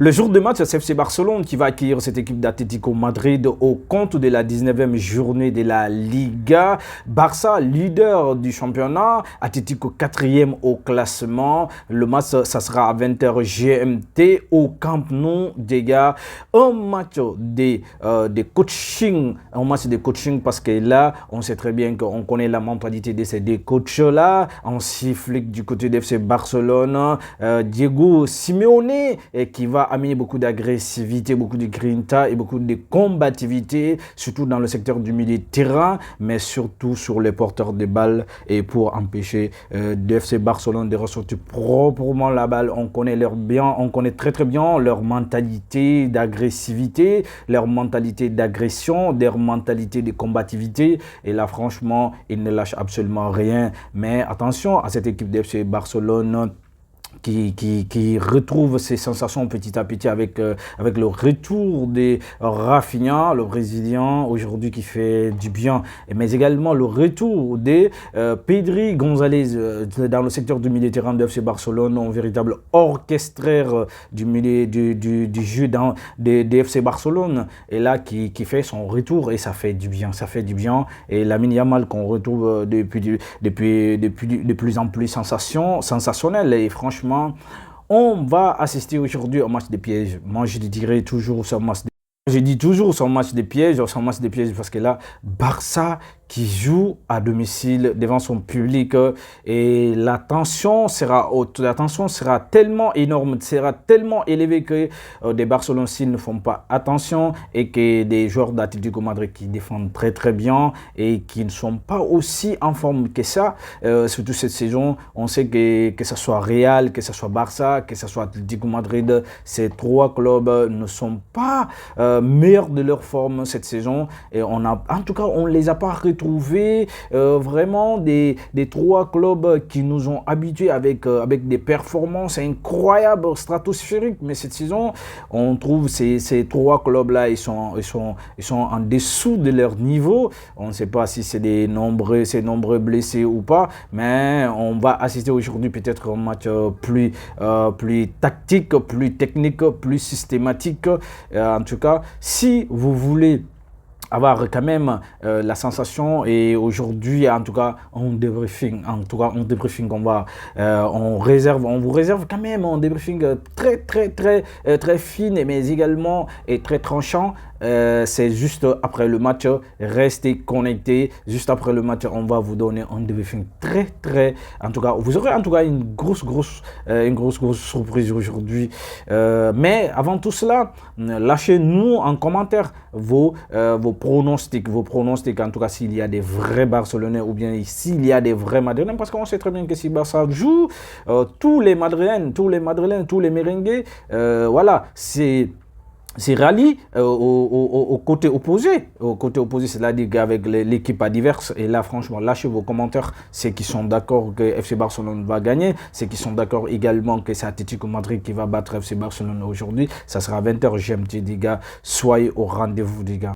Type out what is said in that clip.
Le jour de match, c'est FC Barcelone qui va accueillir cette équipe d'Atlético Madrid au compte de la 19e journée de la Liga. Barça, leader du championnat, Atlético 4e au classement. Le match, ça sera à 20h GMT au Camp Nou, des gars. Un match de coaching, parce que là, on sait très bien qu'on connaît la mentalité de ces deux coachs-là. On siffle du côté de FC Barcelone. Diego Simeone qui va amener beaucoup d'agressivité, beaucoup de grinta et beaucoup de combativité, surtout dans le secteur du milieu de terrain, mais surtout sur les porteurs de balles et pour empêcher le FC Barcelone de ressortir proprement la balle. On connaît très bien leur mentalité d'agressivité, leur mentalité d'agression, leur mentalité de combativité. Et là, franchement, ils ne lâchent absolument rien. Mais attention à cette équipe de FC Barcelone qui retrouve ses sensations petit à petit avec le retour de Rafinha, le Brésilien, aujourd'hui qui fait du bien, mais également le retour de Pedri González dans le secteur du milieu de terrain de FC Barcelone, un véritable orchestraire du milieu du jeu de FC Barcelone, et là qui fait son retour et ça fait du bien, et Lamine Yamal qu'on retrouve de plus en plus sensationnel, et franchement, on va assister aujourd'hui au match de piège. Moi, je dirais toujours ce match de Je dis toujours son match de piège parce que là, Barça qui joue à domicile devant son public et la tension sera haute, la tension sera tellement énorme, sera tellement élevée que des Barcelonais ne font pas attention et que des joueurs d'Atlético Madrid qui défendent très très bien et qui ne sont pas aussi en forme que ça, surtout cette saison, on sait que ce soit Real, que ce soit Barça, que ce soit Atlético Madrid, ces trois clubs ne sont pas meilleurs de leur forme cette saison et en tout cas on les a pas retrouvés vraiment des trois clubs qui nous ont habitués avec des performances incroyables, stratosphériques, mais cette saison on trouve ces trois clubs là ils sont en dessous de leur niveau. On ne sait pas si c'est ces nombreux blessés ou pas, mais on va assister aujourd'hui peut-être un match plus tactique, plus technique, plus systématique. En tout cas, si vous voulez avoir quand même la sensation, et aujourd'hui en tout cas on débriefing on vous réserve quand même un débriefing très fine mais également et très tranchant. C'est juste après le match, restez connectés. Juste après le match, on va vous donner un débriefing très en tout cas, vous aurez en tout cas une grosse surprise aujourd'hui. Mais avant tout cela, lâchez-nous en commentaire vos pronostics, en tout cas s'il y a des vrais Barcelonais ou bien s'il y a des vrais Madrilènes, parce qu'on sait très bien que si Barça joue, tous les Madrilènes, tous les merengues, voilà, c'est rallye au côté opposé. Au côté opposé, c'est-à-dire avec l'équipe adverse. Et là, franchement, lâchez vos commentaires. Ceux qui sont d'accord que FC Barcelone va gagner. Ceux qui sont d'accord également que c'est Atlético Madrid qui va battre FC Barcelone aujourd'hui. Ça sera 20h GMT, les gars. Soyez au rendez-vous, les gars.